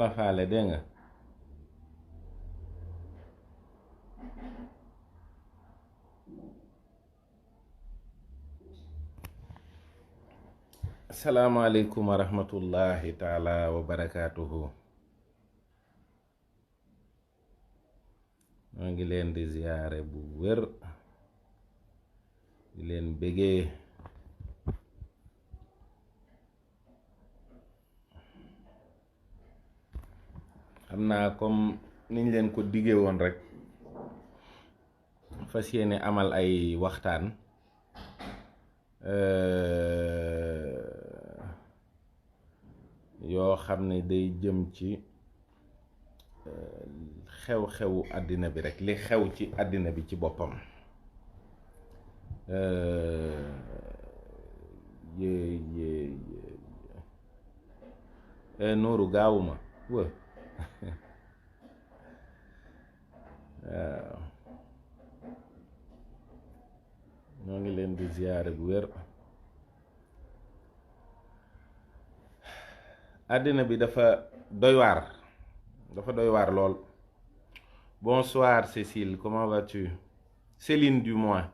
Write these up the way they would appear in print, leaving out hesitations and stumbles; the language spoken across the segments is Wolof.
la faale dégg nga. asalaamaaleykum wa rahmatullahi taala wa barakaatuhu. maa ngi leen di ziyaare bu wér, di leen bégee. xam naa comme niñ leen ko diggee woon rek, fas yéene amal ay waxtaan yoo xam ne day jëm ci xew-xewu àddina bi rek, li xew ci àddina bi ci boppam. Nooru gaawuma wë waaw ñoo ngi leen di ziyaare bu wér. àddina bi dafa doy waar lool. Bonsoir Cécile, comment vas-tu? Céline du moins.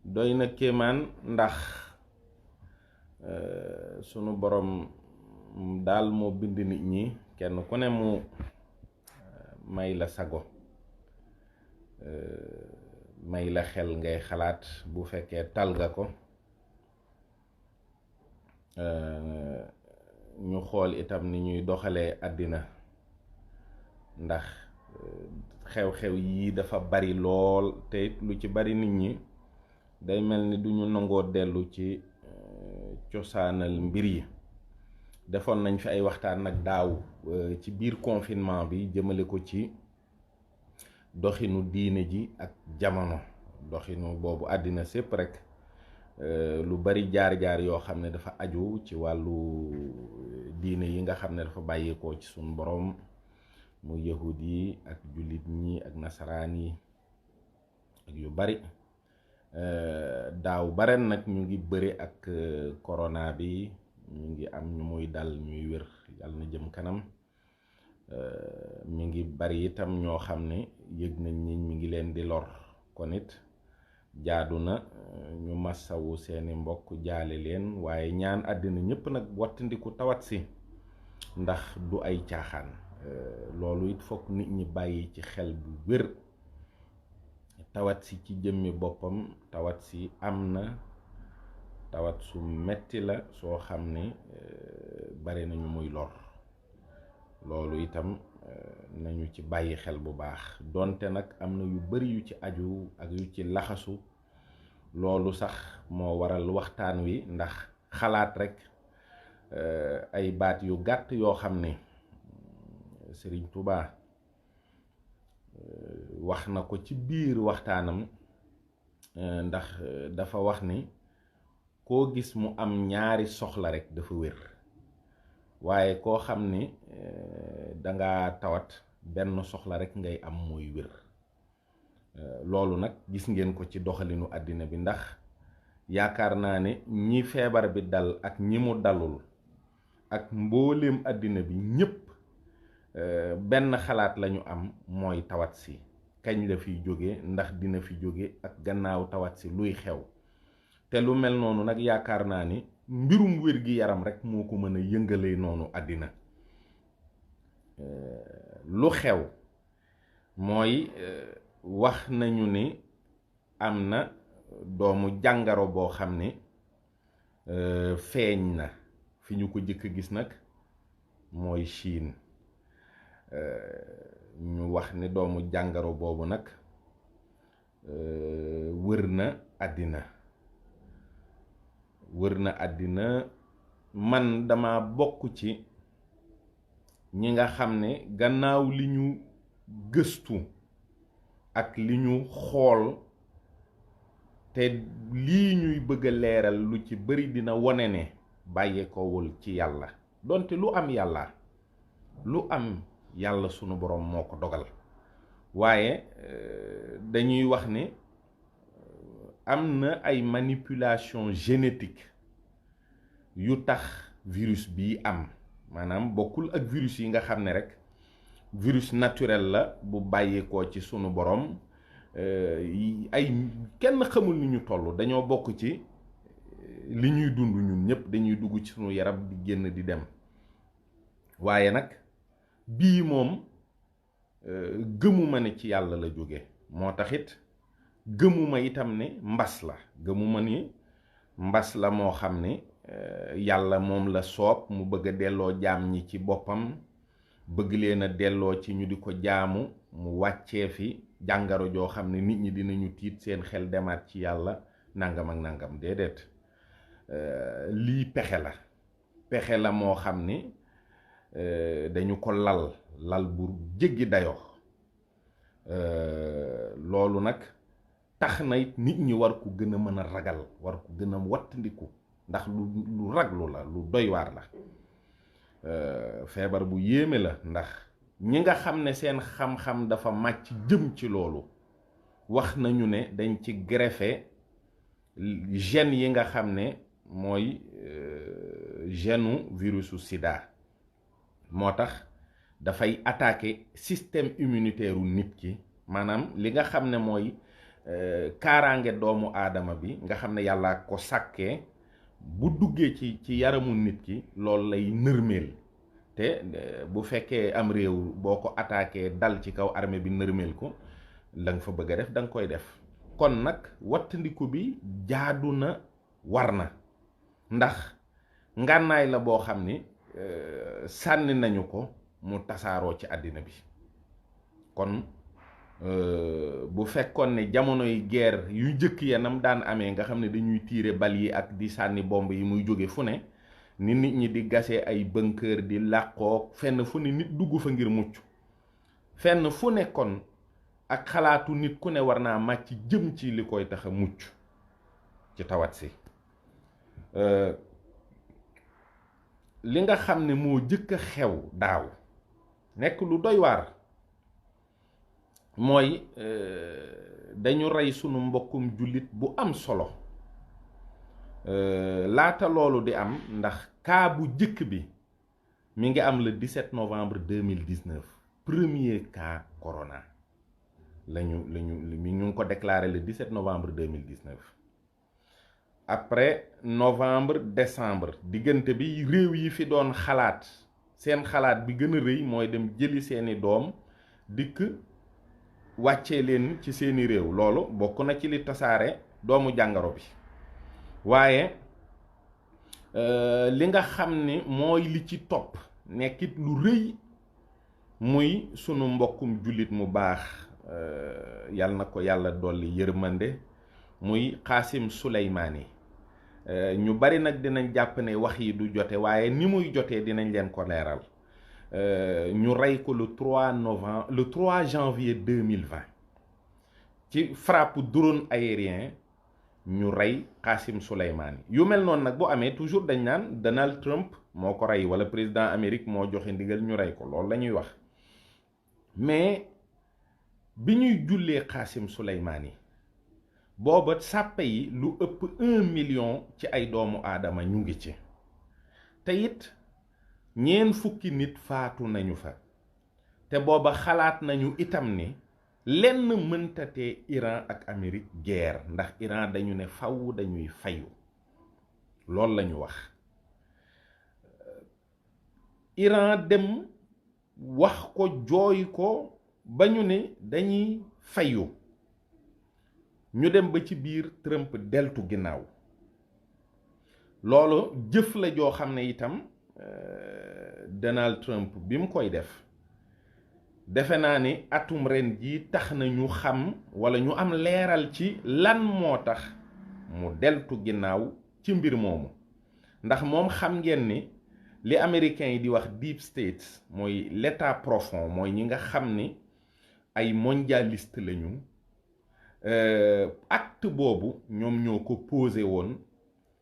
doy na kéemaan ndax sunu borom daal moo bind nit ñi kenn ku ne mu may la sago, may la xel ngay xalaat bu fekkee tal nga ko. ñu xool itam ni ñuy doxalee àddina ndax xew-xew yii dafa bari lool, te it lu ci bari nit ñi day mel ni duñu nangoo dellu ci cosaanal mbir yi. defoon nañ fi ay waxtaan nag daaw ci biir confinement bi jëmale ko ci doxinu diine ji ak jamono, doxinu boobu àddina sépp rek. lu bari jaar-jaar yoo xam ne dafa aju ci wàllu diine yi nga xam ne dafa bàyyeekoo ci sunu boroom, mu yahud yi ak jullit ñi ak nasaraan yi ak yu bari. daaw baren nag ñu ngi bëri ak corona bi, ñu ngi am ñu muy dal ñuy wér, yàlla na jëm kanam. mi ngi bari itam ñoo xam ne yëg nañ ni mi ngi leen di lor, kon it jaadu na ñu massawu seeni mbokk, jaale leen, waaye ñaan àddina ñépp nag wattandiku tawat si, ndax du ay caaxaan. loolu it fokk nit ñi bàyyi ci xel bu wér. tawat si ci jëmmi boppam, tawat si am na, tawat su metti la soo xam ne bari nañu muy lor. loolu itam nañu ci bàyyi xel bu baax, donte nag am na yu bari yu ci aju ak yu ci laxasu. loolu sax moo waral waxtaan wi, ndax xalaat rek ay baat yu gàtt yoo xam ne Sëriñ Tuubaa wax na ko ci biir waxtaanam. ndax dafa wax ni koo gis mu am ñaari soxla rek dafa wér, waaye koo xam ni danga tawat benn soxla rek ngay am muy wér. loolu nag gis ngeen ko ci doxalinu àddina bi, ndax yaakaar naa ne ñi feebar bi dal ak ñi mu dalul ak mbooleem àddina bi ñépp benn xalaat lañu am, mooy tawat si kañ la fiy jóge, ndax dina fi jóge, ak gannaaw tawat si luy xew. te lu mel noonu nag yaakaar naa ni mbirum wér gi yaram rek moo ko mën a yëngalee noonu àddina. lu xew mooy wax nañu ni am na doomu jàngaro boo xam ne feeñ na fi ñu ko jëkk gis nag mooy Chine. ñu wax ni doomu jàngaro boobu nag wër na àddina. man dama bokk ci ñi nga xam ne gannaaw li ñu gëstu ak li ñu xool, te lii ñuy bëgg a leeral lu ci bari dina wone ne bàyyeekowul ci yàlla, donte lu am yàlla sunu boroom moo ko dogal. waaye dañuy wax ne am na ay manipulation génétique yu tax virus bii am maanaam bokkul ak virus yi nga xam ne rek virus naturel la bu bàyyeekoo ci sunu borom ay kenn xamul ni ñu toll dañoo bokk ci li ñuy dund ñun ñëpp dañuy dugg ci sunu yaram di génn di dem waaye nag bii moom gëmuma ne ci yàlla la jóge moo taxit gëmuma itam ne mbas la gëmuma ni mbas la moo xam ne yàlla moom la soob mu bëgg a delloo jaam ñi ci boppam bëgg leen a delloo ci ñu di ko jaamu mu wàccee fi jàngaro joo xam ne nit ñi dinañu tiit seen xel demaat ci yàlla nangam ak nangam déedéet lii pexe la moo xam ni dañu ko lal bu jéggi dayoo loolu nag tax na it nit ñi war ko gën a mën a ragal war ko gën a wattandiku ndax lu raglu la lu doy waar la feebar bu yéeme la ndax ñi nga xam ne seen xam-xam dafa màcc jëm ci loolu wax nañu ne dañ ci greffé gène yi nga xam ne mooy gènu virusu sida moo tax dafay attaquer système immunitaire u nit ki maanaam li nga xam ne mooy kaaraange doomu aadama bi nga xam ne yàlla ko sàkkee bu duggee ci yaramu nit ki loolu lay nërmeel te bu fekkee am réew boo ko attaqué dal ci kaw armée bi nërmeel ko la nga fa bëgg a def da nga koy def kon nag wattandiku bi jaadu na war na ndax ngànnaay la boo xam ni sànni nañu ko mu tasaaroo ci àddina bi kon bu fekkoon ne jamonoy guerre yu jëkk yanam daan amee nga xam ne dañuy tiire bal yi ak di sànni bomb yi muy jóge fu ne ni nit ñi di gasee ay bunker di làqoo fenn fu ne nit dugg fa ngir mucc fenn fu ne kon ak xalaatu nit ku ne war naa màcc jëm ci li koy tax a mucc ci tawat si li nga xam ne moo jëkk a xew daaw nekk lu doy waar mooy dañu rey sunu mbokkum jullit bu am solo laata loolu di am ndax cas bu jëkk bi mi ngi am le 17 novembre 2019 premier cas corona ñu ngi ko déclaré le 17 novembre 2019 après novembre décembre diggante bi réew yi fi doon xalaat seen xalaat bi gën a rëy mooy dem jëli seeni doom dikk wàccee leen ci seeni réew loolu bokk na ci li tasaare doomu jàngoro bi waaye li nga xam ni mooy li ci topp nekkit lu rëy muy sunu mbokkum jullit mu baax yal na ko yàlla dolli yërmande muy Qassim Soleimani ñu bari nag dinañ jàpp ne wax yi du jote waaye ni muy jotee dinañ leen ko leeral ñu rey ko le 3 janvier 2020 ci frappe drone aérien ñu rey Qassim Soleimani yu mel noonu nag bu amee toujours dañ naan Donald Trump moo ko rey wala président Amérique moo joxe ndigal ñu rey ko loolu la ñuy wax mais bi ñuy jullee Qassim Soleimani booba sàppe yi lu ëpp 1 million ci ay doomu aadama ñu ngi ci te it ñeen fukki nit faatu nañu fa te booba xalaat nañu itam ni lenn mëntatee Iran ak Amérique guerre ndax Iran dañu ne faw dañuy fayu loolu lañu wax Iran dem wax ko jooy ko ba ñu ne dañuy fayu ñu dem ba ci biir Trump deltu ginnaaw loolu jëf la joo xam ne itam Donald Trump bi mu koy def defe naa ni atum ren ji tax na ñu xam wala ñu am leeral ci lan moo tax mu deltu ginnaaw ci mbir moomu ndax moom xam ngeen ni li américains yi di wax deep state mooy l'état profond mooy ñi nga xam ni ay mondialiste lañu acte boobu ñoom ñoo ko posé woon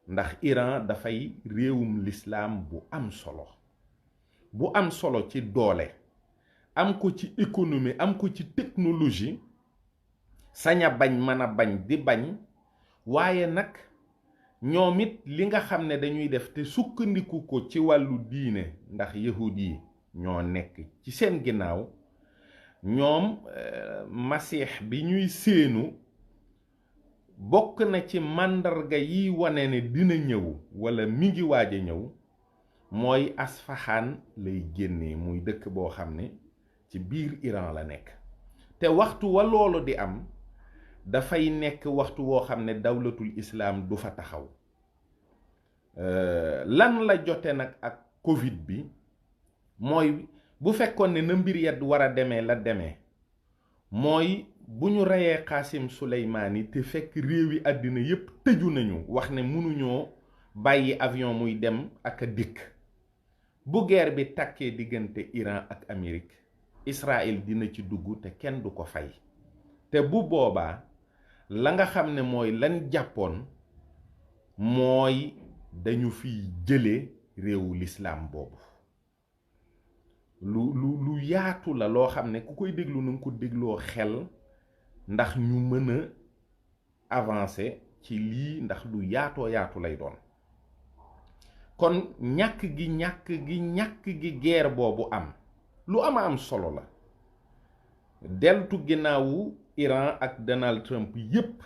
ndax Iran dafay réewum l'islam bu am solo ci doole am ko ci économie am ko ci technologie sañ a bañ mën a bañ di bañ waaye nag ñoom it li nga xam ne dañuy def te sukkandiku ko ci wàllu diine ndax yahud yi ñoo nekk ci seen ginnaaw ñoom masiix bi ñuy séenu bokk na ci màndarga yi wane ne dina ñëw wala mi ngi waaj a ñëw mooy Asfahan lay génnee muy dëkk boo xam ne ci biir Iran la nekk te waxtu wa loolu di am dafay nekk waxtu woo xam ne dawlatul islaam du fa taxaw lan la jote nag ak Covid bi mooy bu fekkoon ne na mbir ya war a demee la demee mooy bu ñu reyee Qaasim Suleymaani te fekk réewi àddina yépp tëju nañu wax ne mënuñoo bàyyi avion muy dem ak a dikk bu guerre bi takkee diggante Iran ak Amérique Israël dina ci dugg te kenn du ko fay te bu boobaa la nga xam ne mooy lan jàppoon mooy dañu fiy jële réewu lislaam boobu lu yaatu la loo xam ne ku koy déglu na nga ko dégloo xel ndax ñu mën a avancer ci lii ndax lu yaatoo yaatu lay doon kon ñàkk gi guerre boobu am lu am solo la deltu ginnaawu Iran ak Donald Trump yépp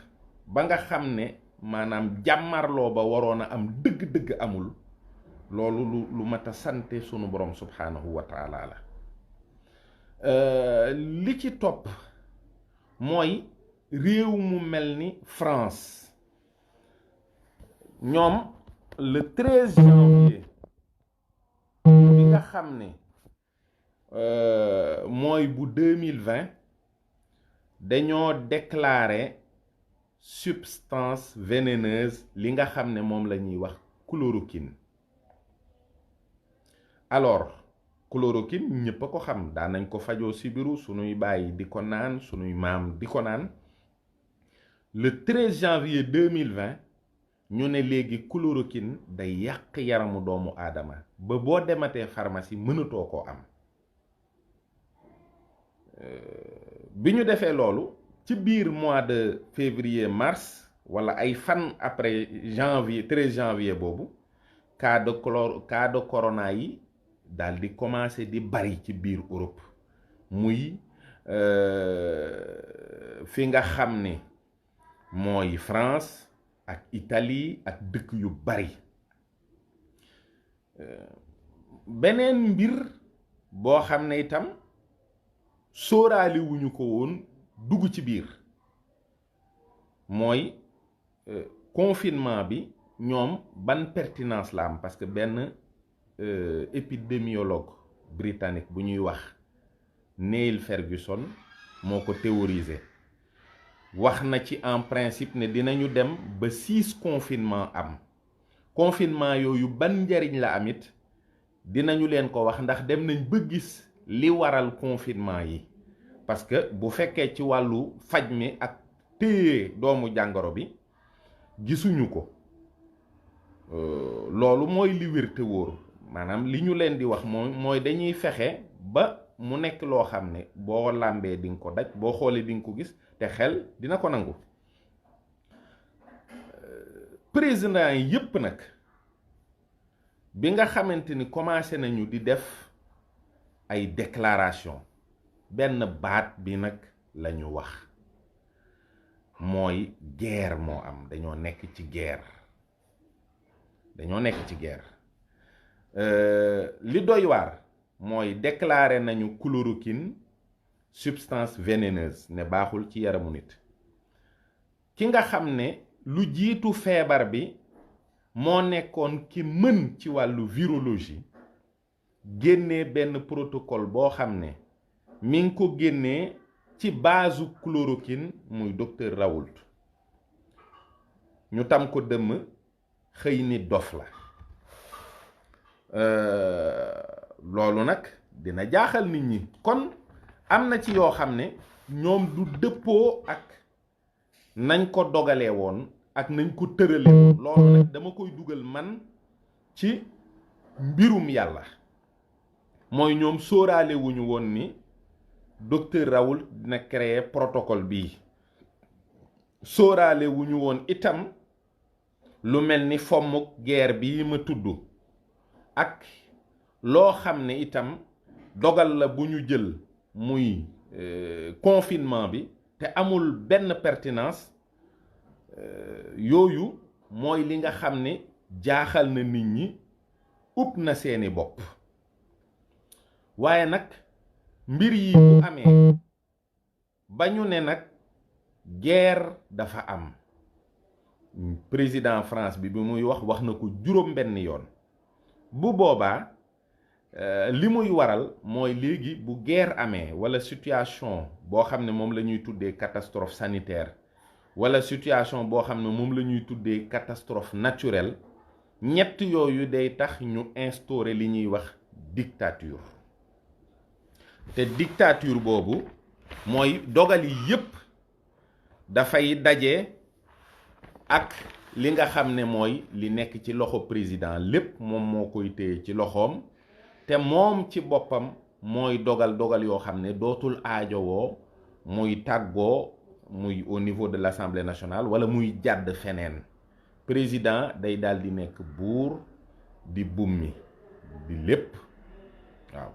ba nga xam ne maanaam jàmmarloo ba waroon a am dëgg-dëgg amul loolu lu mat a sante sunu borom subhaanahu wa taala la li ci topp mooy réew mu mel ni France ñoom le 13 janvier bi nga xam ne mooy bu 2020 dañoo déclarer substance vénéneuse li nga xam ne moom la ñuy wax chloroquine alors chloroquine ñëpp a ko xam daan nañ ko fajoo sibiru sunuy bàyyi di ko naan sunuy maam di ko naan le 13 janvier 2020 ñu ne léegi chloroquine day yàq yaramu doomu aadama ba boo dematee pharmacie mënatoo koo am bi ñu defee loolu ci biir mois de février mars wala ay fan après janvier 13 janvier boobu cas de corona yi daal di commencé di bari ci biir Europe muy fi nga xam ne mooy France ak Italie ak dëkk yu bari beneen mbir boo xam ne itam sóoraale wuñu ko woon dugg ci biir mooy confinement bi ñoom ban pertinence la am parce que benn épidémiologue britannique bu ñuy wax Neil Ferguson moo ko théorisé wax na ci en principe ne dinañu dem ba 6 confinement am confinement yooyu ban njariñ la amit dinañu leen ko wax ndax dem nañ ba gis li waral confinement yi parce que bu fekkee ci wàllu faj mi ak téye doomu jàngoro bi gisuñu ko loolu mooy li wér te wóor maanaam li ñu leen di wax mooy dañuy fexe ba mu nekk loo xam ne boo làmbee di nga ko daj boo xoolee di nga ko gis te xel dina ko nangu président yi yépp nag bi nga xamante ni commencé nañu di def ay déclaration benn baat bi nag lañu wax mooy guerre moo am dañoo nekk ci guerre li doy waar mooy déclaré nañu chloroquine substance vénéneuse ne baaxul ci yaramu nit ki nga xam ne lu jiitu feebar bi moo nekkoon ki mën ci wàllu virologie génnee benn protocole boo xam ne mi ngi ko génnee ci base chloroquine muy docteur Raoult ñu tam ko dëmm xëy ni dof la loolu nag dina jaaxal nit ñi kon am na ci yoo xam ne ñoom du dëppoo ak nañ ko dogalee woon ak nañ ko tëralee woon loolu nag dama koy dugal man ci mbirum yàlla mooy ñoom sóoraale wuñu woon ni docteur Raoult dina créer protocole bii sóoraale wuñu woon itam lu mel ni fommuk guerre bi ma tudd ak loo xam ne itam dogal la bu ñu jël muy confinement bi te amul benn pertinence yooyu mooy li nga xam ne jaaxal na nit ñi upp na seeni bopp waaye nag mbir yi bu amee ba ñu ne nag guerre dafa am président France bi muy wax na ko juróom benn yoon bu boobaa li muy waral mooy léegi bu guerre amee wala situation boo xam ne moom la ñuy tuddee catastrophe sanitaire wala situation boo xam ne moom la ñuy tuddee catastrophe naturelle ñett yooyu day tax ñu instaurer li ñuy wax dictature te dictature boobu mooy dogal yi yépp dafay daje ak li nga xam ne mooy li nekk ci loxo président lépp moom moo koy téye ci loxoom te moom ci boppam mooy dogal yoo xam ne dootul aajowoo muy tàggoo muy au niveau de l'Assemblée nationale wala muy jàdd feneen président day daal di nekk buur di bummi di lépp waaw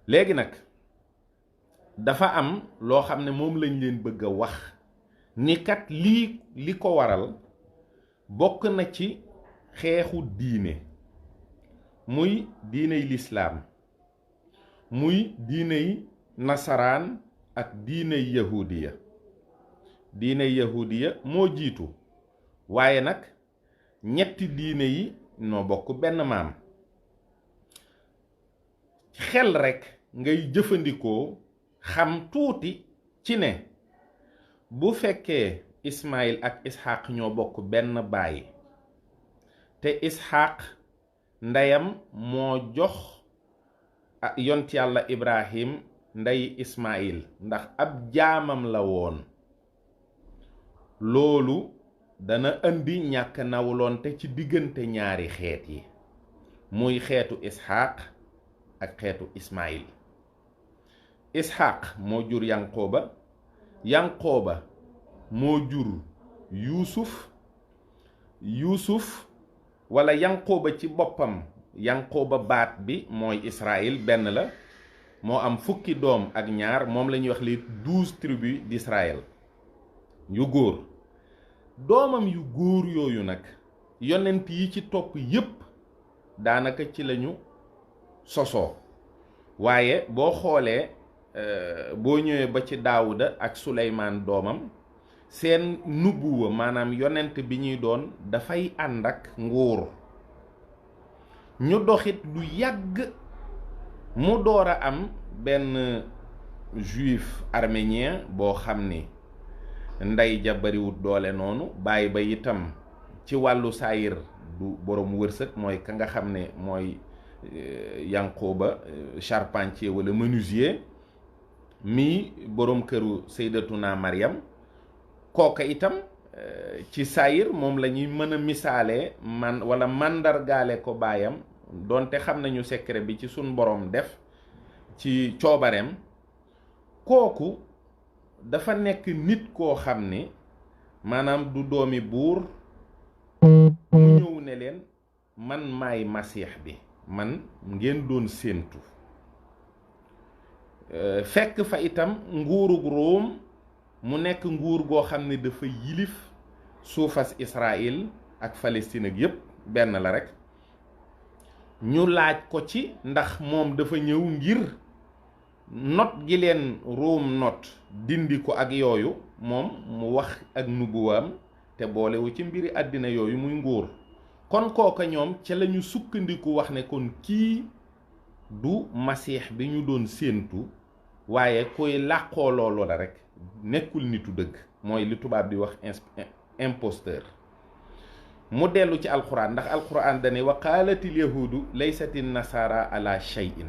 léegi nag dafa am loo xam ne moom lañ leen bëgg a wax ni kat li ko waral bokk na ci xeexu diine muy diiney lislaam muy diiney nasaraan ak diiney yahudiya moo jiitu waaye nag ñetti diine yi noo bokk benn maam xel rekk ngay jëfandikoo xam tuuti ci ne bu fekkee Ismaïl ak Ishaq ñoo bokk benn baay te Ishaq ndeyam moo jox yont yàlla Ibrahim ndey Ismaïl ndax ab jaamam la woon loolu dana indi ñàkk nawlonte ci diggante ñaari xeet yi muy xeetu Ishaq ak xeetu Ismaïl Ishaq moo jur Yanqooba moo jur Yuusuf wala Yanqooba ci boppam Yanqooba baat bi mooy Israël benn la moo am fukki doom ak ñaar moom la ñuy wax les 12 tribus d'Israël yu góor doomam yu góor yooyu nag yonent yi ci topp yépp daanaka ci lañu sosoo waaye boo xoolee boo ñëwee ba ci Daawuda ak Suleymaan doomam seen nubuwa maanaam yonent bi ñuy doon dafay ànd ak nguur ñu doxit lu yàgg mu door a am benn juif arménien boo xam ni ndey ja bariwut doole noonu baay ba itam ci wàllu saayir du boroom wërsëg mooy ka nga xam ne mooy Yanqooba charpentier wala menuisier mi boroom këru Sayyidatuna Maryam kooka itam ci saayir moom la ñuy mën a misaalee wala màndargaale ko baayam doonte xam nañu secret bi ci sun boroom def ci coobareem kooku dafa nekk nit koo xam ne maanaam du doomi buur mu ñëw ne leen man maay masiix bi man ngeen doon séentu fekk fa itam nguurug Room mu nekk nguur goo xam ne dafa yilif suufas Israël ak Palestine ak yépp benn la rekk ñu laaj ko ci ndax moom dafa ñëw ngir not gi leen Room not dindi ko ak yooyu moom mu wax ak nubuwaam te boolewu ci mbiri àddina yooyu muy nguur kon kooka ñoom ca lañu sukkandiku wax ne kon kii du masiix bi ñu doon séentu waaye koy làqoo loolu la rekk nekkul nitu dëgg mooy li tubaab di wax imposteur mu dellu ci alquran ndax alquran dane wa qaalatil yahuudu laysatin nasara ala shay'in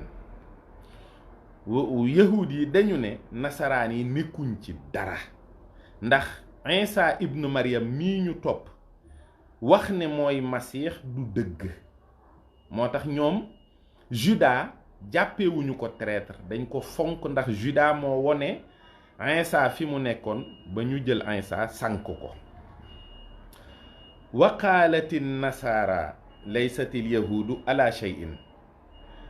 yahuud yi dañu ne nasaraan yi nekkuñ ci dara ndax Isa ibnu Maryam mii ñu topp wax ne mooy masiix du dëgg moo tax ñoom Juda jàppewuñu ko traître dañ ko fonk ndax Juda moo wone Isa fi mu nekkoon ba ñu jël Isa sànk ko wa qaalati nasaara laysatil yahuudu ala shay'in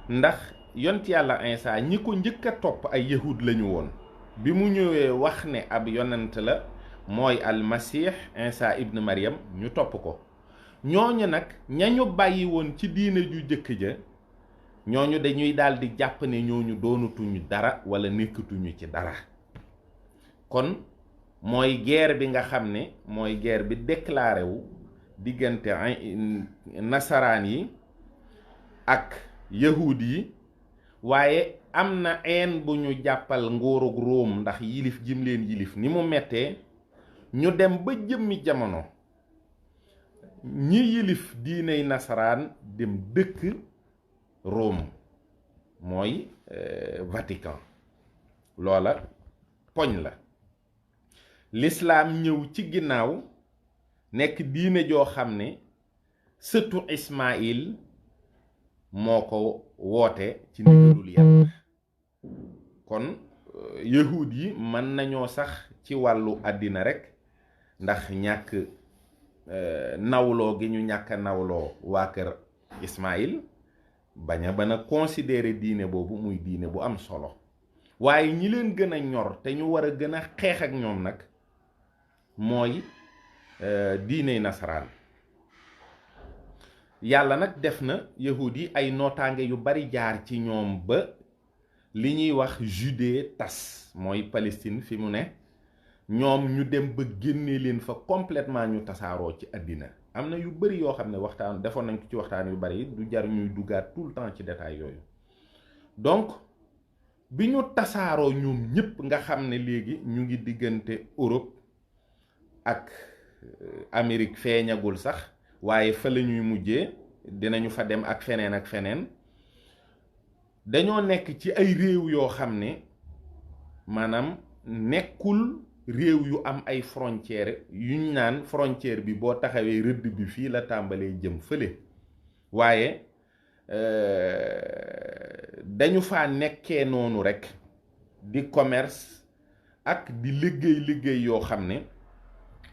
ndax yont yàlla Iisaa ñi ko njëkk a topp ay yahud lañu woon bi mu ñëwee wax ne ab yonent la mooy almasiix Iisaa ibn Maryam ñu topp ko ñooñu nag ñañu bàyyi woon ci diine ju jëkk ja ñooñu dañuy daldi jàpp ne ñooñu doonatuñu dara wala nekkatuñu ci dara kon mooy guerre bi nga xam ne mooy guerre bi déclaré wu diggante nasaraan yi ak yahud yi waaye am na een bu ñu jàppal nguurug Róom ndax yilif jim leen yilif ni mu mettee ñu dem ba jëmmi jamono ñi yilif diiney nasaraan dem dëkk Rome mooy Vatican loola poñ la lislaam ñëw ci ginnaaw nekk diine joo xam ne sëtu Ismaïl moo ko woote ci ndigalul Yàlla kon yahud yi mën nañoo sax ci wàllu àddina rekk ndax ñàkk nawloo gi ñu ñàkk a nawloo waa kër Ismaïl bañ a bana considérer diine boobu muy diine bu am solo waaye ñi leen gën a ñor te ñu war a gën a xeex ak ñoom nag mooy diiney nasaraan yàlla nag def na yahud yi ay nootaange yu bari jaar ci ñoom ba li ñuy wax Judée tas mooy Palestine fi mu ne ñoom ñu dem ba génne leen fa complètement ñu tasaaroo ci àddina am na yu bari yoo xam ne waxtaan defoon nañ ko ci waxtaan yu bari du jar ñuy duggaat tout le temps ci détail yooyu donc bi ñu tasaaroo ñoom ñépp nga xam ne léegi ñu ngi diggante Europe ak Amérique feeñagul sax waaye fa la ñuy mujjee dinañu fa dem ak feneen dañoo nekk ci ay réew yoo xam ne maanaam nekkul réew yu am ay frontières yuñ naan frontière bi boo taxawee rëdd bi fii la tàmbalee jëm fële waaye dañu fa nekkee noonu rekk di commerce ak di liggéey yoo xam ne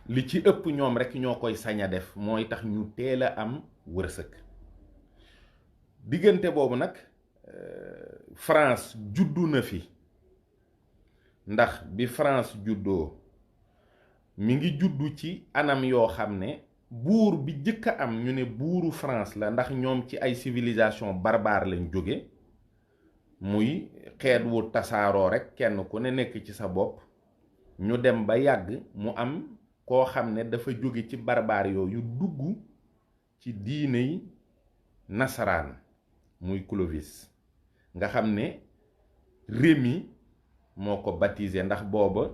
li ci ëpp ñoom rekk ñoo koy sañ a def mooy tax ñu teel a am wërsëg diggante boobu nag France juddu na fi ndax bi France juddoo mi ngi juddu ci anam yoo xam ne buur bi jëkk a am ñu ne buuru France la ndax ñoom ci ay civilisation barbare lañ jóge muy xeet wu tasaaroo rekk kenn ku ne nekk ci sa bopp ñu dem ba yàgg mu am koo xam ne dafa jóge ci barbare yooyu dugg ci diiney nasaraan muy Clovis nga xam ne Rémi moo ko baptisé ndax booba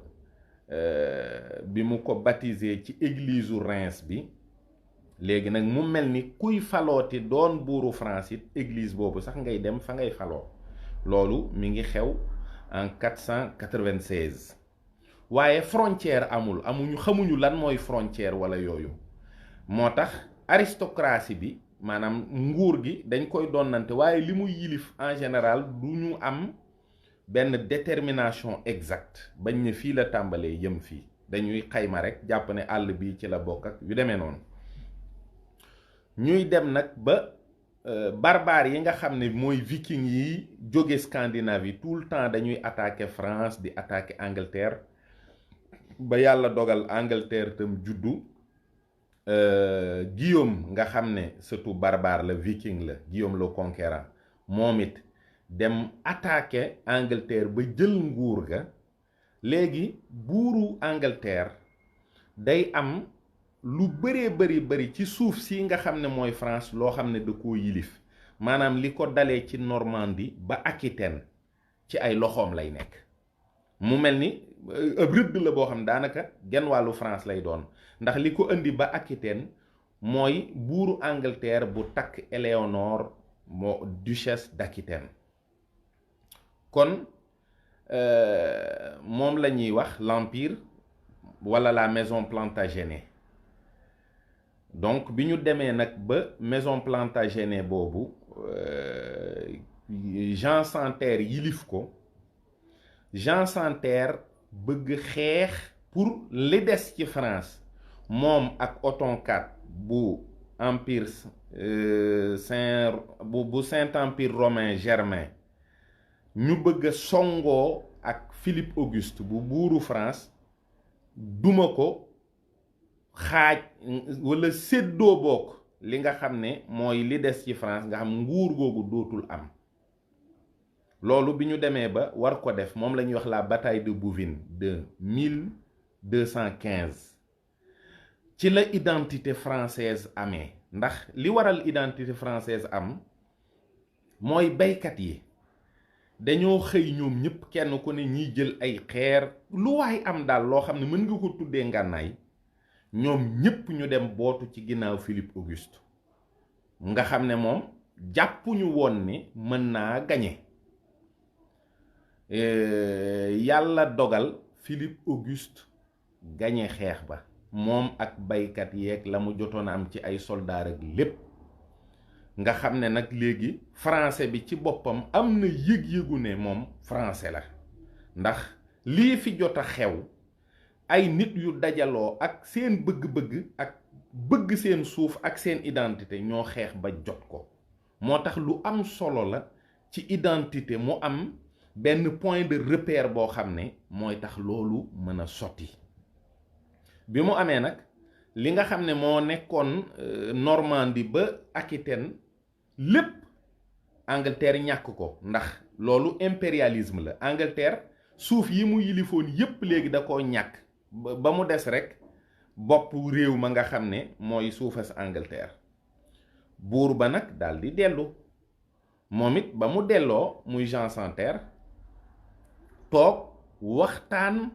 bi mu ko baptisé ci église u Reims bi léegi nag mu mel ni kuy falooti doon buuru France it église boobu sax ngay dem fa ngay faloo loolu mi ngi xew en 496 waaye frontière xamuñu lan mooy frontière wala yooyu moo tax aristocratie bi maanaam nguur gi dañ koy donnante waaye li muy yilif en général du ñu am benn détermination exacte bañ ne fii la tàmbalee jëm fii dañuy xayma rekk jàpp ne àll bi ci la bokk ak yu demee noonu ñuy dem nag ba barbare yi nga xam ne mooy viking yi jóge Scandinavie tout le temps dañuy attaquer France di attaquer Angleterre ba yàlla dogal Angleterre tam juddu Guillaume nga xam ne surtout barbare la viking la Guillaume le Conquérant moom it dem attaquer Angleterre ba jël nguur ga léegi buuru Angleterre day am lu bari ci suuf si nga xam ne mooy France loo xam ne da koo yilif maanaam li ko dalee ci Normandie ba Aquitaine ci ay loxoom lay nekk mu mel ni ab rëdd la boo xam daanaka genn wàllu France lay doon ndax li ko indi ba Aquitaine mooy buuru Angleterre bu takk Éléonore moo duchesse d'Aquitaine kon moom la ñuy wax l'empire wala la maison Plantagenet donc bi ñu demee nag ba maison Plantagenet boobu Jean Santerre yilif ko Jean Santerre bëgg xeex pour li des ci France moom ak Othon IV bu empire bu Saint-Empire romain germain ñu bëgg a songoo ak Philippe Auguste bu buuru France duma ko xaaj walla séddoo bokk li nga xam ne mooy li des ci France nga xam nguur googu dootul am. loolu bi ñu demee ba war ko def moom la ñuy wax la bataille de Bouvines de 1215 ci la identité française amee ndax li waral identité française am mooy baykat yi dañoo xëy ñoom ñëpp kenn ku ne ñiy jël ay xeer lu waay am daal loo xam ne mën nga ko tuddee ngànnaay ñoom ñëpp ñu dem bootu ci ginnaaw Philippe Auguste nga xam ne moom jàppuñu woon ne mën naa gañe. yàlla dogal Philippe Auguste gañe xeex ba moom ak baykat yeeg la mu jotoon a am ci ay soldaar ak lépp nga xam ne nag léegi français bi ci boppam am na yëg-yëgu ne moom français la ndax lii fi jot a xew ay nit yu dajaloo ak seen bëgg-bëgg ak bëgg seen suuf ak seen identité ñoo xeex ba jot ko moo tax lu am solo la ci identité mu am benn point de repère boo xam ne mooy tax loolu mën a sotti bi mu amee nag li nga xam ne moo nekkoon Normandie ba Aquitaine lépp Angleterre ñàkk ko ndax loolu impérialisme la. Angleterre suuf yi mu yilifoon yépp léegi da koo ñàkk ba mu des rek bopp réew ma nga xam ne mooy suufas Angleterre. buur ba nag daal di dellu moom it ba mu delloo muy Jean sans Terre toog waxtaan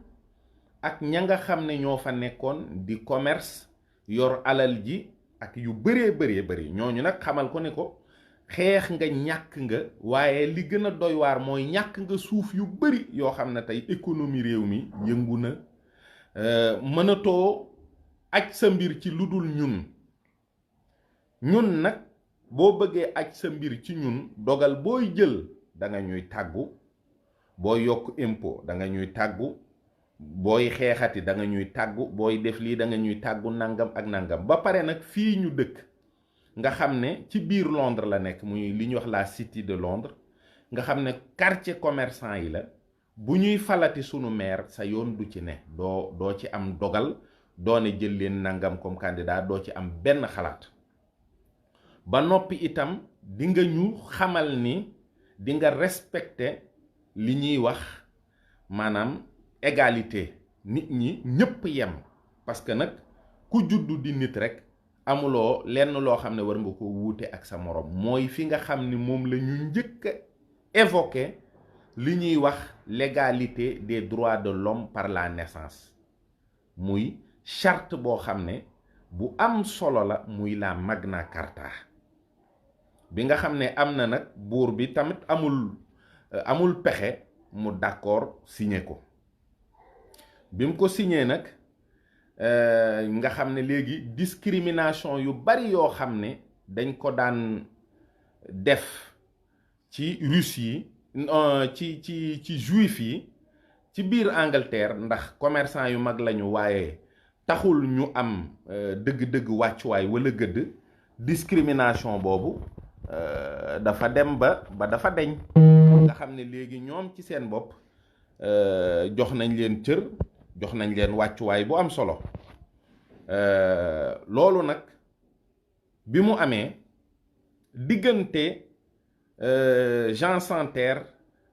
ak ña nga xam ne ñoo fa nekkoon di commerce yor alal ji ak yu bëree bëri ñooñu nag xamal ko ne ko xeex nga ñàkk nga waaye li gën a doy waar mooy ñàkk nga suuf yu bëri yoo xam ne tey économie réew mi yëngu na mënatoo aj sa mbir ci lu dul ñun nag boo bëggee aj sa mbir ci ñun dogal booy jël da nga ñuy tàggu booy yokk impôt da nga ñuy tàggu booy xeexati da nga ñuy tàggu booy def lii da nga ñuy tàggu nangam ak nangam ba pare nag fii ñu dëkk nga xam ne ci biir Londres la nekk muy li ñuy wax la City de Londres nga xam ne quartier commerçant yi la bu ñuy falati sunu maire sa yoon du ci ne doo ci am dogal doo ne jël leen nangam comme candidat doo ci am benn xalaat ba noppi itam di nga ñu xamal ni di nga respecter li ñuy wax maanaam égalité nit ñi ñëpp yem parce que nag ku juddu di nit rek amuloo lenn loo xam ne war nga ko wuute ak sa morom mooy fi nga xam ni moom la ñu njëkk a évoquer li ñuy wax l'égalité des droits de l'homme par la naissance muy charte boo xam ne bu am solo la muy la Magna Carta bi nga xam ne am na nag buur bi tamit amul pexe mu d'accord signé ko bi mu ko signé nag nga xam ne léegi discrimination yu bari yoo xam ne dañ ko daan def ci Russie yi ci juif yi ci biir Angleterre ndax commerçant yu mag lañu waaye taxul ñu am dëgg-dëgg wàccuwaay walla gëdd discrimination boobu dafa dem ba dafa deñ nga xam ne léegi ñoom ci seen bopp jox nañ leen cër jox nañ leen wàccuwaay bu am solo loolu nag bi mu amee diggante Jean sans Terre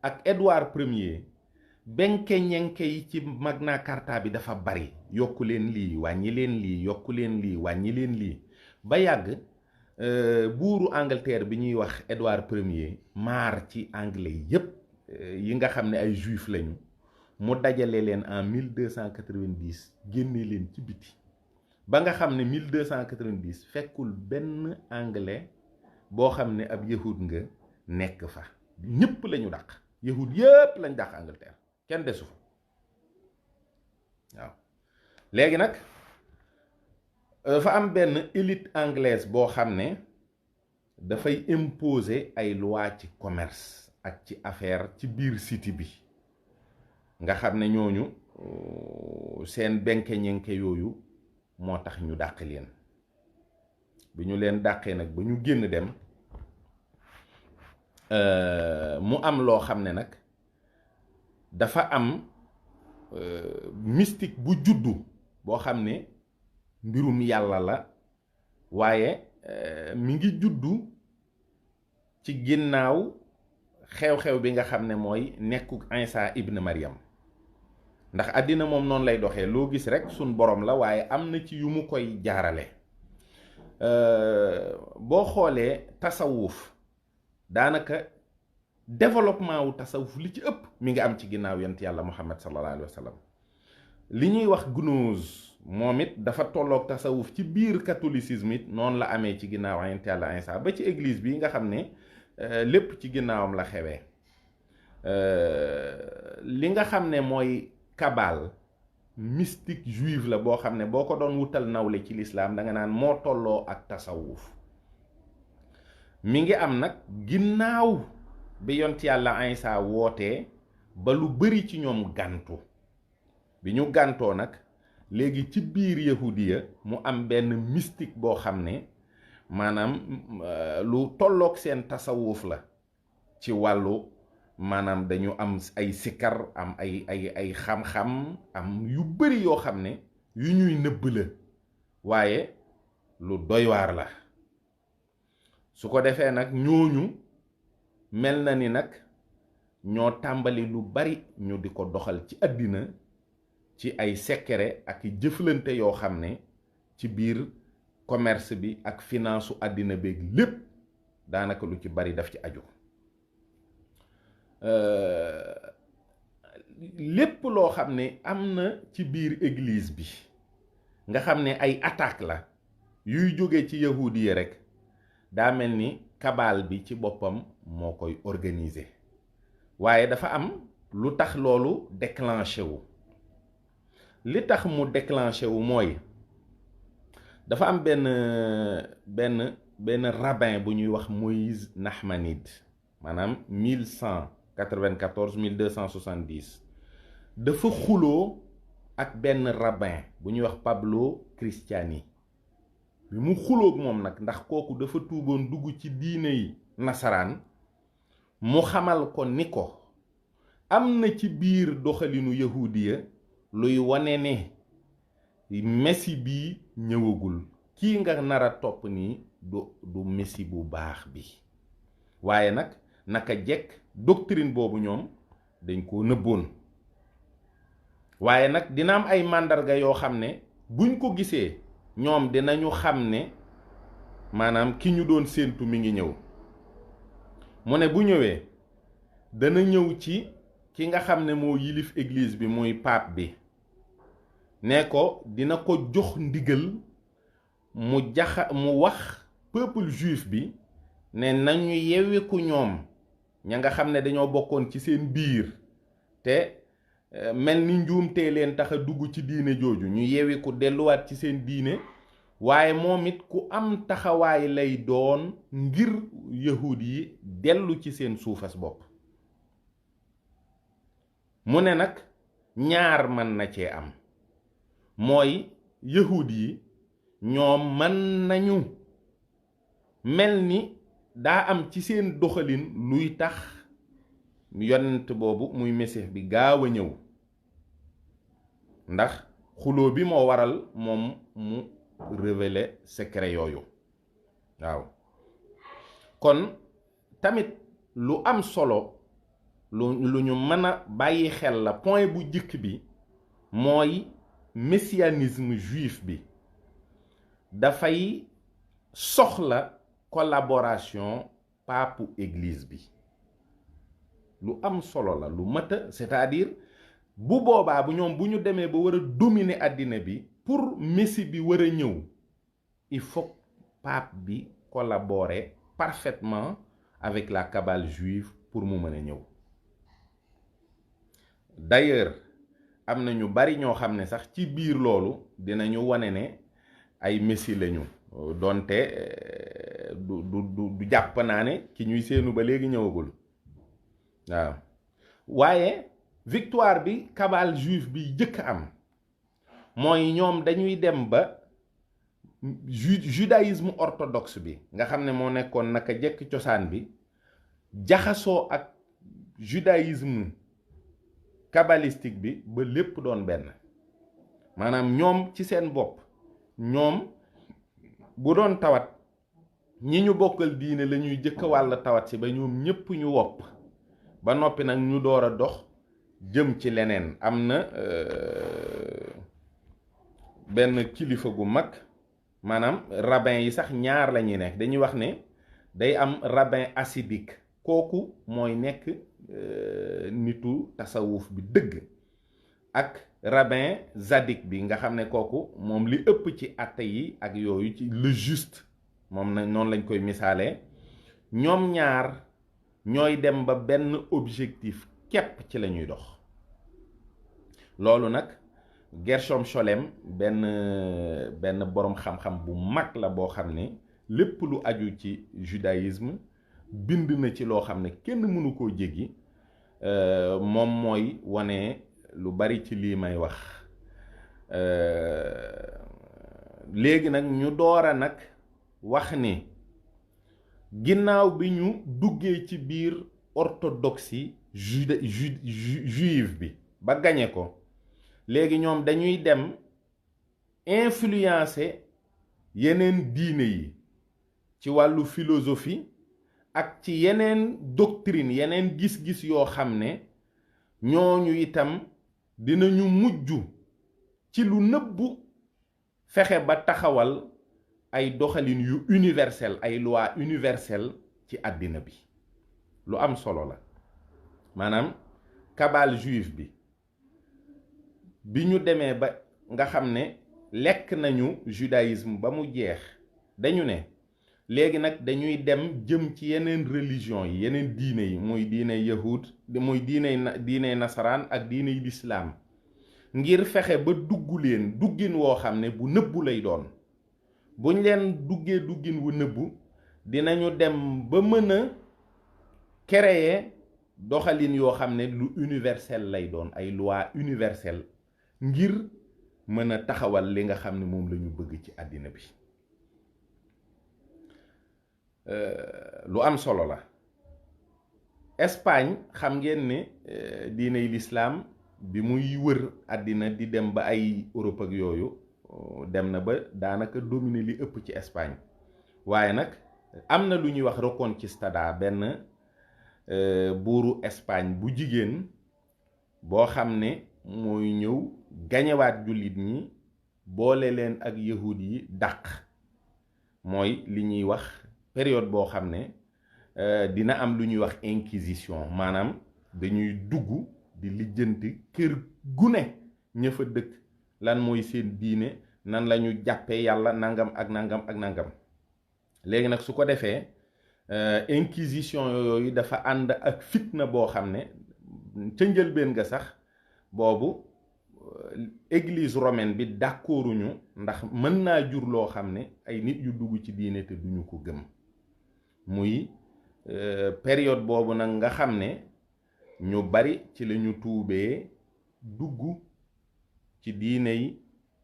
ak Édouard Ier benke ñenke yi ci Magna Carta bi dafa bari yokku leen lii wàññi leen lii yokku leen lii wàññi leen lii ba yàgg buuru Angleterre bi ñuy wax Édouard Ier maar ci anglais yépp yi nga xam ne ay juif lañu mu dajale leen en 1290 génne leen ci biti ba nga xam ne 1290 fekkul benn anglais boo xam ne ab yahud nga nekk fa ñépp lañu dàq yahud yépp lañ dàq Angleterre kenn desu fa waaw léegi nag dafa am benn élite anglaise boo xam ne dafay imposer ay loi ci commerce ak ci affaire ci biir city bi nga xam ne ñooñu seen benke ñenke yooyu moo tax ñu dàq leen. bi ñu leen dàqee nag ba ñu génn dem mu am loo xam ne nag dafa am mystique bu juddu boo xam ne mbirum yàlla la waaye mi ngi juddu ci ginnaaw xew-xew bi nga xam ne mooy nekku Isa ibn Maryam. ndax àddina moom noonu lay doxee loo gis rek suñ borom la waaye am na ci yu mu koy jaarale. boo xoolee tasawuf daanaka développement wu tasawuf li ci ëpp mi ngi am ci ginnaaw yonent yàlla Muhammad sallallahu alayhi wa sallam. li ñuy wax gnose moom it dafa tolloog tasawuf ci biir catholicisme it noonu la amee ci ginnaaw yonent yàlla Isa ba ci église bi nga xam ne lépp ci ginnaawam la xewee. li nga xam ne mooy kabal mystique juive la boo xam ne boo ko doon wutal nawle ci lislaam da nga naan moo tolloo ak tasawuf. mi ngi am nag ginnaaw bi yont yàlla Isa wootee ba lu bari ci ñoom gàntu. bi ñu gàntoo nag léegi ci biir yahudiya mu am benn mystique boo xam ne maanaam lu tolloog seen tasawuf la ci wàllu maanaam dañu am ay sikkar am ay xam-xam am yu bari yoo xam ne yu ñuy nëbb la waaye lu doy waar la. su ko defee nag ñooñu mel na ni nag ñoo tàmbali lu bari ñu di ko doxal ci àddina ci ay secret ak jëflante yoo xam ne ci biir commerce bi ak finance su àddina beeg lépp daanaka lu ci bari daf ci aju. lépp loo xam ne am na ci biir église bi nga xam ne ay attaque la yuy jóge ci yahudiya rek daa mel ni kabal bi ci boppam moo koy organiser. waaye dafa am lu tax loolu déclenché wu. li tax mu déclenché wu mooy dafa am benn rabbin bu ñuy wax Moïse Nahmanide maanaam 1194 1270 dafa xuloo ak benn rabbin bu ñuy wax Pablo Cristiani. bi mu xuloog moom nag ndax kooku dafa tuuboon dugg ci diine yi nasaraan mu xamal ko ni ko am na ci biir doxalinu yahudiya luy wane ne messi bii ñëwagul. kii nga nar a topp nii du messi bu baax bi. waaye nag naka jekk doctrine boobu ñoom dañ koo nëbboon. waaye nag dina am ay màndarga yoo xam ne buñ ko gisee ñoom dinañu xam ne maanaam ki ñu doon séentu mi ngi ñëw. mu ne bu ñëwee dana ñëw ci ki nga xam ne moo yilif église bi muy pape bi ne ko dina ko jox ndigal mu wax peuple juif bi ne nañu yewwiku ñoom ña nga xam ne dañoo bokkoon ci seen biir te mel ni njuumtee leen tax a dugg ci diine jooju ñu yewwiku delluwaat ci seen diine. waaye moom it ku am taxawaay lay doon ngir yahud yi dellu ci seen suufas bopp. mu ne nag ñaar mën na cee am mooy yahud yi ñoom mën nañu mel ni daa am ci seen doxalin luy tax yonent boobu muy mesix bi gaaw a ñëw ndax xuloo bi moo waral moom mu révéler secret yooyu. waaw kon tamit lu am solo lu ñu mën a bàyyi xel la. point bu jëkk bi mooy messianisme juif bi dafay soxla collaboration pape église bi. lu am solo la lu mata c'est-à-dire bu boobaa bu ñoom bu ñu demee ba war a dominer àddina bi pour messie bi war a ñëw il faut pape bi collaborer parfaitement avec la cabale juive pour mu mën a ñëw. d'ailleurs am na ñu bari ñoo xam ne sax ci biir loolu dinañu wane ne ay messie lañu donte du jàpp naa ne ki ñuy seenu ba léegi ñëwagul. waaw waaye victoire bi cabale juif bi jëkk am mooy ñoom dañuy dem ba judaïsme orthodoxe bi nga xam ne moo nekkoon naka jekk cosaan bi jaxasoo ak judaïsme kabbalistique bi ba lépp doon benn. maanaam ñoom ci seen bopp ñoom bu doon tawat ñi ñu bokkal diine la ñuy jëkk wàll tawat si ba ñoom ñépp ñu wopp ba noppi nag ñu door a dox jëm ci leneen. am na benn kilifa gu mag, maanaam rabbin yi sax ñaar la ñuy nekk, dañuy wax ne day am rabbin assidique, kooku mooy nekk nitu tasawuf bi dëgg, ak rabbin zadik bi nga xam ne kooku moom li ëpp ci atte yi ak yooyu ci le juste moom na noonu lañ koy misaalee. ñoom ñaar ñooy dem ba benn objectif képp ci la ñuy dox. loolu nag Gershom Scholem benn boroom xam-xam bu mag la boo xam ne lépp lu aju ci judaïsme bind na ci loo xam ne kenn mënu koo jéggi. moom mooy wane lu bari ci lii may wax. léegi nag ñu doora nag wax ni ginnaaw bi ñu duggee ci biir orthodoxie juive bi ba gañe ko, léegi ñoom dañuy dem influencer yeneen diine yi ci wàllu philosophie ak ci yeneen doctrine, yeneen gis-gis yoo xam ne ñooñu itam dinañu mujj ci lu nëbbu fexe ba taxawal ay doxalin yu universel, ay loi universelle ci àddina bi. lu am solo la. maanaam kabal juif bi ñu demee ba nga xam ne lekk nañu judaïsme ba mu jeex, dañu ne léegi nag dañuy dem jëm ci yeneen religion yi, yeneen diine yi, muy diine yahud, muy diine nasaraan ak diine yi lislaam, ngir fexe ba dugg leen duggin woo xam ne bu nëbbu lay doon. buñ leen duggee duggin wu nëbbu, dinañu dem ba mën a créer doxalin yoo xam ne lu universel lay doon, ay loi universelle, ngir mën a taxawal li nga xam ne moom la ñu bëgg ci àddina bi. lu am solo la. Espagne xam ngeen ne diiney lislaam bi muy wër àddina di dem ba ay Europe ak yooyu, dem na ba daanaka dominer li ëpp ci Espagne. waaye nag am na lu ñuy wax Reconquista, benn buuru Espagne bu jigéen boo xam ne mooy ñëw gañewaat jullit ñi, boole leen ak yahud yi dàq. mooy li ñuy wax période boo xam ne dina am lu ñuy wax inquisition, maanaam dañuy dugg di lijjanti kër gu ne ña fa dëkk lan mooy seen diine, nan la ñu jàppee yàlla, nangam ak nangam ak nangam. léegi nag su ko defee inquisition yooyu dafa ànd ak fitna boo xam ne ca njëlbéen nga sax boobu église romaine bi d'accorduñu, ndax mën naa jur loo xam ne ay nit yu dugg ci diine te duñu ko gëm. muy période boobu nag nga xam ne ñu bari ci lañu tuubee dugg ci diiney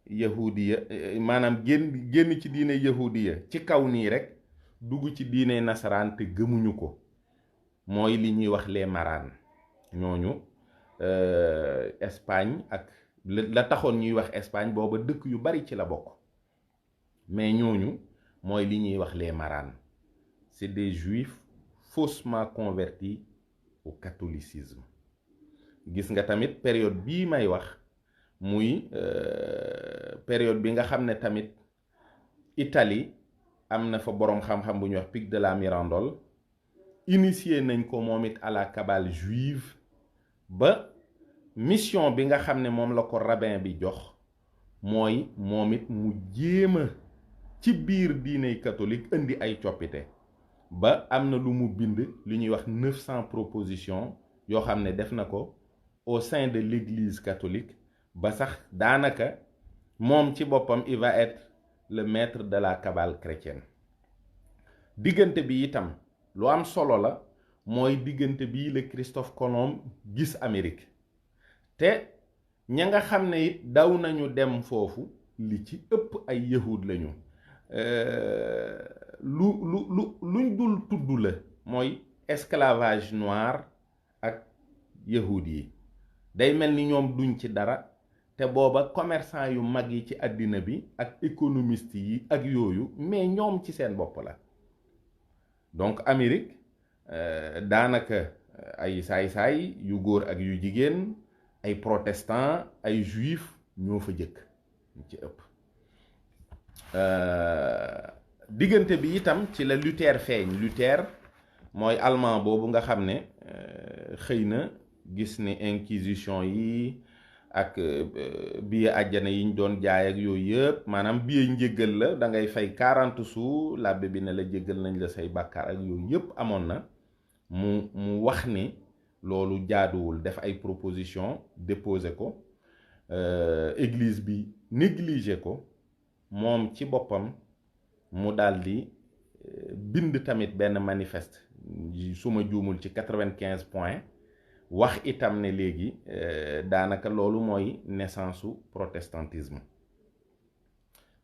yahudiya, maanaam génn ci diiney yahudiya ci kaw nii rek dugg ci diiney nasaraan te gëmuñu ko. mooy li ñuy wax les marans. ñooñu Espagne ak la taxoon ñuy wax Espagne booba dëkk yu bari ci la bokk, mais ñooñu mooy li ñuy wax les marans. C'est des juifs faussement convertis au catholicisme. gis nga tamit période bii may wax muy période bi nga xam ne tamit Italie am na fa boroom xam-xam bu ñuy wax Pic de la Mirandole, initié nañ ko moom it à la cabale juive, ba mission bi nga xam ne moom la ko rabbin bi jox mooy moom it mu jéema ci biir diiney catholique indi ay coppite. ba am na lu mu bind li ñuy wax 900 propositions yoo xam ne def na ko au sein de l'église catholique, ba sax daanaka moom ci boppam il va être le maître de la cabale chrétienne. diggante bi itam lu am solo la, mooy diggante bii la Christophe Colomb gis Amérique, te ña nga xam ne it daw nañu dem foofu li ci ëpp ay yahud lañu. luñ dul tudd la mooy esclavage noir ak yahud yi day mel ni ñoom duñ ci dara te booba commerçant yu mag yi ci àddina bi ak économiste yi ak yooyu mais ñoom ci seen bopp la donc Amérique daanaka ay saay-saay yu góor ak yu jigéen ay protestant ay juif ñoo fa jëkk ci ëpp diggante bi itam ci la Luther feeñ. Luther mooy allemand boobu nga xam ne xëy na gis ni inquisition yi ak billet àjjana yi ñu doon jaay ak yooyu yëpp maanaam billet njéggal la da ngay fay 40 sous labbe bi ne la jéggal nañ la say bàkkaar ak yooyu yëpp amoon na mu wax ni loolu jaaduwul def ay proposition déposé ko église bi négligé ko moom ci boppam mu daldi bind tamit benn manifeste su ma juumul ci 95 points wax itam ne léegi daanaka loolu mooy naissance su protestantisme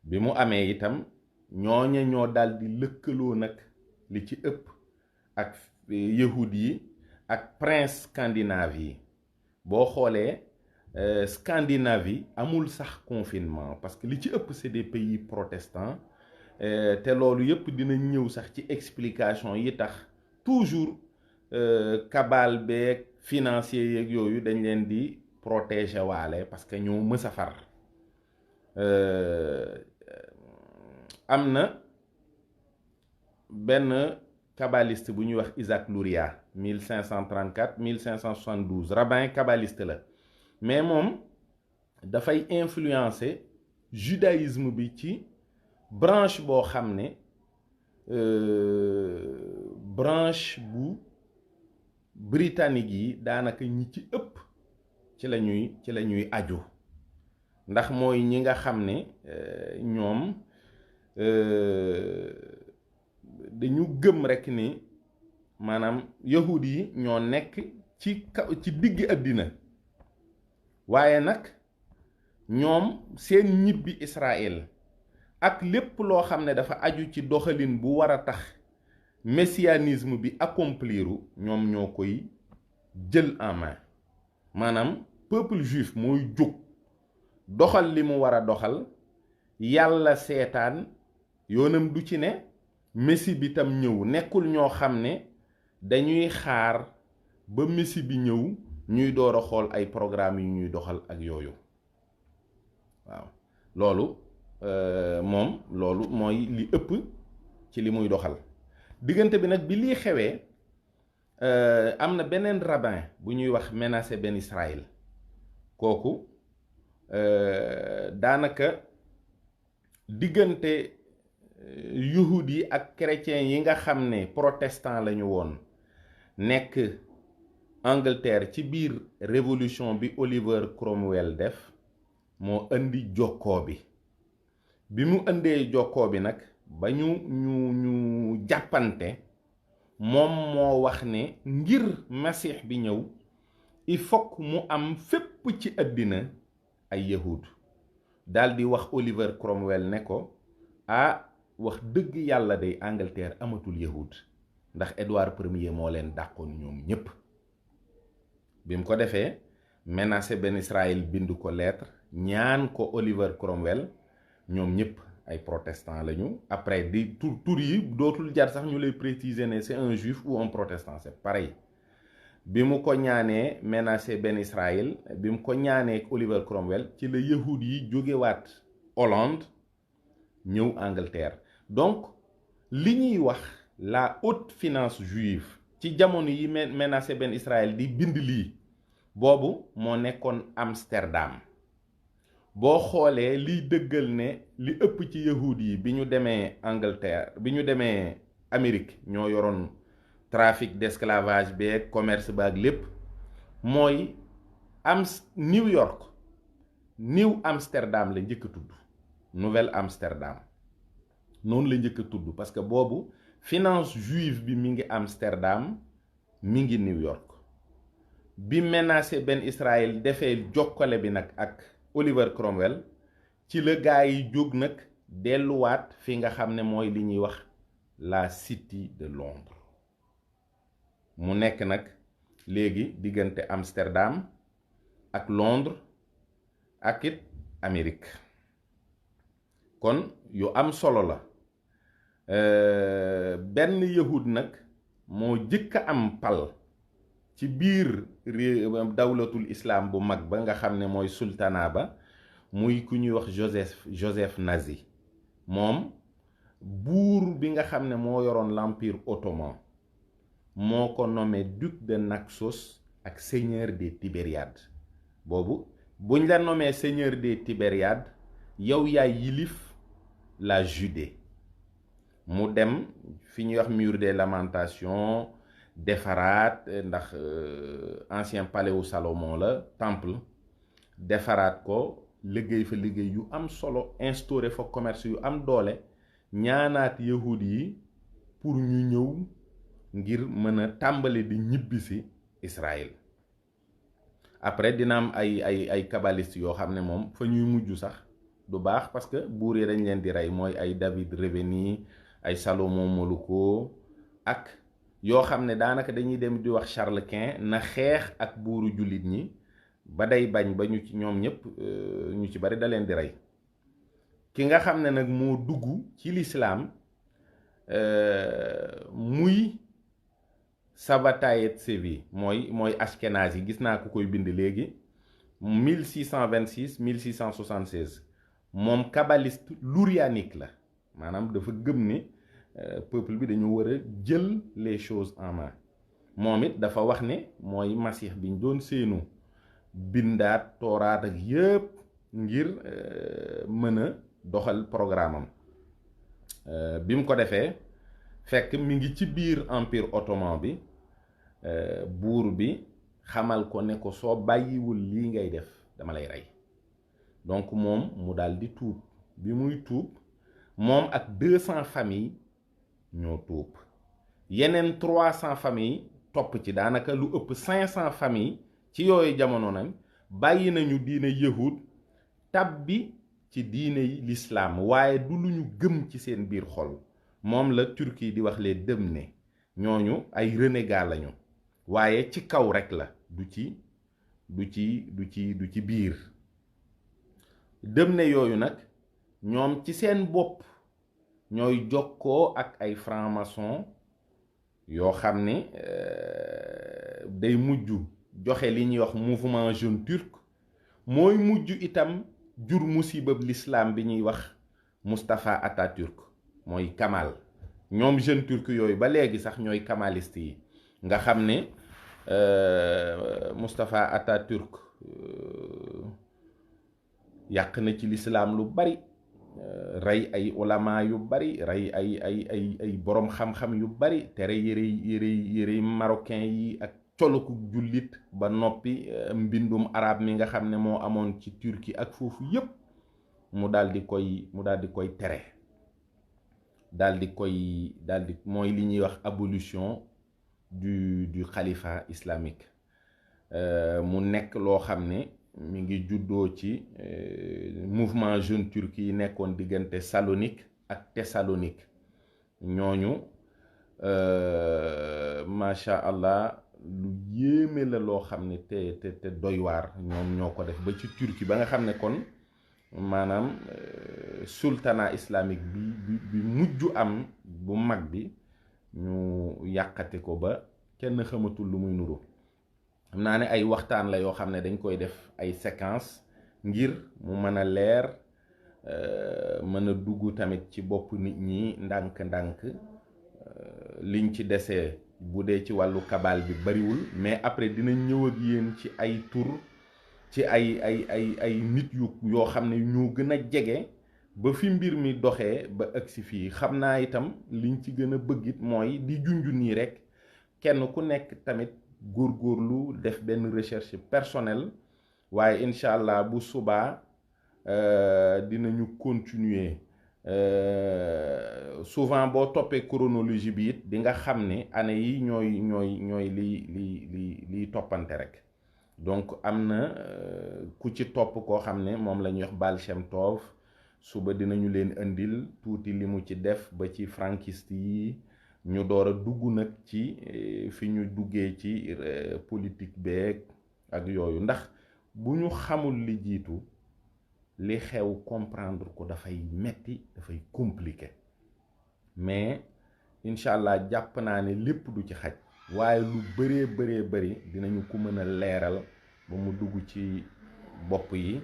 bi mu amee itam ñooña ñoo daldi lëkkaloo nag li ci ëpp ak yahud yi ak prince scandinave yi boo xoolee Scandinavie amul sax confinement parce que li ci ëpp c'est des pays protestants te loolu yëpp dina ñëw sax ci explication yi tax toujours cabale beeg financier yeeg yooyu dañ leen di protéger waale parce que ñoo mës a far am na benn kabbaliste bu ñuy wax Isaac Luria 1534 1572 rabbin kabbaliste la mais moom dafay influencer judaïsme bi ci branche boo xam ne branche bu britannique yi daanaka ñi ci ëpp ci la ñuy aju ndax mooy ñi nga xam ne ñoom dañu gëm rekk ni maanaam yahud yi ñoo nekk ci digg àddina waaye nag ñoom seen ñibbi Israël ak lépp loo xam ne dafa aju ci doxalin bu war a tax messianisme bi accompliru ñoom ñoo koy jël en main maanaam peuple juif mooy jóg doxal li mu war a doxal yàlla seetaan yoonam du ci ne messi bi tam ñëw nekkul ñoo xam ne dañuy xaar ba messi bi ñëw ñuy door a xool ay programme yu ñuy doxal ak yooyu waaw loolu moom loolu mooy li ëpp ci li muy doxal diggante bi nag bi lii xewee am na beneen rabbin bu ñuy wax Menasse Ben Israël kooku daanaka diggante yuhud yi ak chrétiens yi nga xam ne protestant lañu woon nekk Angleterre ci biir révolution bi Oliver Cromwell def moo indi jokkoo bi mu indee jokkoo bi nag ba ñu jàppante moom moo wax ne ngir masiix bi ñëw il faut mu am fépp ci àddina ay yahud daldi wax Oliver Cromwell ne ko wax dëgg yàlla day Angleterre amatul yahud ndax Édouard Ier moo leen dàqoon ñoom ñépp bi mu ko defee Menasse Ben Israël bind ko lettre ñaan ko Oliver Cromwell ñoom ñépp ay protestants lañu après di tur yi dootul jar sax ñu lay préciser ne c'est un juif ou un protestant c'est pareil bi mu ko ñaanee Menasse Ben Israël bi mu ko ñaanee Oliver Cromwell ci la yahud yi jógewaat Hollande ñëw Angleterre donc li ñuy wax la haute finance juive ci jamono yi Menasse Ben Israël di bind lii boobu moo nekkoon Amsterdam boo xoolee liy dëggal ne li ëpp ci yahud yi bi ñu demee Angleterre bi ñu demee Amérique ñoo yoroon trafic d'esclavage beeg commerce baag lépp mooy New York New Amsterdam la njëkk a tudd Nouvelle Amsterdam noonu la njëkk a tudd parce que boobu finance juive bi mi ngi Amsterdam mi ngi New York bi Menasse Ben Israël defee jokkale bi nag ak Oliver Cromwell ci la gaa yi jóg nag delluwaat fi nga xam ne mooy li ñuy wax la City de Londres mu nekk nag léegi diggante Amsterdam ak Londres ak it Amérique kon yu am solo la benn yahud nag moo jëkk a am pal ci biir dawlatul islam bu mag ba nga xam ne mooy sultana ba muy ku ñuy wax Joseph Nazi moom buur bi nga xam ne moo yoroon l'empire ottoman moo ko nommé duc de Naxos ak seigneur des Tibériades boobu buñ la nommé seigneur des Tibériades yow yaay yilif la Judée mu dem fi ñuy wax mur des lamentations defaraat ndax ancien palais wu Salomon la temple defaraat ko liggéey fa liggéey yu am solo instauré fa commerce yu am doole ñaanaat yahud yi pour ñu ñëw ngir mën a tàmbali di ñibbisi Israël après dina am ay kabbaliste yoo xam ne moom fa ñuy mujj sax du baax parce que buur yi dañ leen di rey mooy ay David Reveni ay Salomon Moluko ak yoo xam ne daanaka dañuy dem di wax Charles Quint na xeex ak buuru jullit ñi ba day bañ ba ñu ci ñoom ñëpp ñu ci bari da leen di rey ki nga xam ne nag moo dugg ci lislaam muy Sabbatai Tzvi mooy Ashkenazi yi gis naa ku koy bind léegi 1626 1676 moom kabbaliste lurianique la maanaam dafa gëm ni peuple bi dañu war a jël les choses en main moom it dafa wax ne mooy Masih biñ doon seenu bindaat tooraat ak yépp ngir mën a doxal programme am bi mu ko defee fekk mi ngi ci biir empire ottoman bi buur bi xamal ko ne ko soo bàyyiwul lii ngay def dama lay rey donc moom mu daal di tuub bi muy tuub moom ak 200 familles ñoo tuub yeneen 300 familles topp ci daanaka lu ëpp 500 familles ci yooyu jamono nag bàyyi nañu diine yahud tabbi ci diine yi l'islam waaye du lu ñu gëm ci seen biir xol moom la Turquie di wax les Dëmne ñooñu ay renégat lañu waaye ci kaw rek la du ci biir Dëmne yooyu nag ñoom ci seen bopp ñooy jokkoo ak ay franc-maçon yoo xam ne day mujj joxe li ñuy wax mouvement jeune turc mooy mujj itam jur musibab l'islam bi ñuy wax Mustafa Atatürk mooy Kamal ñoom jeune turc yooyu ba léegi sax ñooy kamaliste yi nga xam ne Mustafa Atatürk yàq na ci l'islam lu bari rey ay ulama yu bari rey ay borom xam-xam yu bari tere yére marocain yi ak coloku jullit ba noppi mbindum arab mi nga xam ne moo amoon ci Turquie ak foofu yépp mu daal di koy tere daal di mooy li ñuy wax abolition du khalifa islamique mu nekk loo xam ne mi ngi juddoo ci mouvement jeune turc yi nekkoon diggante Salonique ak Thessalonique ñooñu macha allah lu yéeme la loo xam ne te doy waar ñoom ñoo ko def ba ci Turquie ba nga xam ne kon maanaam sultanat islamique bi mujj am bu mag bi ñu yàqate ko ba kenn xamatul lu muy nuru xam naa ne ay waxtaan la yoo xam ne dañ koy def ay séquence ngir mu mën a leer mën a dugg tamit ci bopp nit ñi ndànk-ndànk liñ ci desee bu dee ci wàllu kabal bi bariwul mais après dina ñëw ak yéen ci ay tur ci ay nit yoo xam ne ñoo gën a jege ba fi mbir mi doxee ba agsi fii xam naa itam liñ ci gën a bëggit mooy di junj nii rek kenn ku nekk tamit góorgóorlu def benn recherche personnelle waaye incha allah bu subaa dinañu continuer souvent boo toppee chronologie bi it di nga xam ne année yi ñooy liy toppante rek donc am na ku ci topp koo xam ne moom la ñuy wax Baal Shem Tov suba dinañu leen indil tuuti li mu ci def ba ci franquiste yi ñu door a dugg nag ci fi ñu duggee ci politique beeg ak yooyu ndax bu ñu xamul li jiitu li xew comprendre ko dafay metti dafay compliqué mais incha allah jàpp naa ne lépp du ci xaj waaye lu bëree bëri dinañu ko mën a leeral ba mu dugg ci bopp yi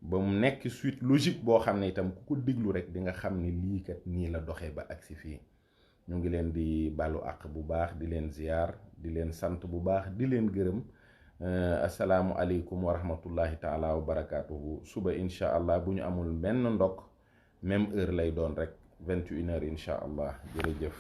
ba mu nekk suite logique boo xam ne itam ku ko diglu rek di nga xam ne lii kat nii la doxee ba agsi fii ñu ngi leen di balu àq bu baax di leen ziyaar di leen sant bu baax di leen gërëm asalaamu aleykum wa rahmatullahi taala wa barakaatuhu suba incha allah bu ñu amul benn ndokk même heure lay doon rek 21 heures incha allah jërëjëf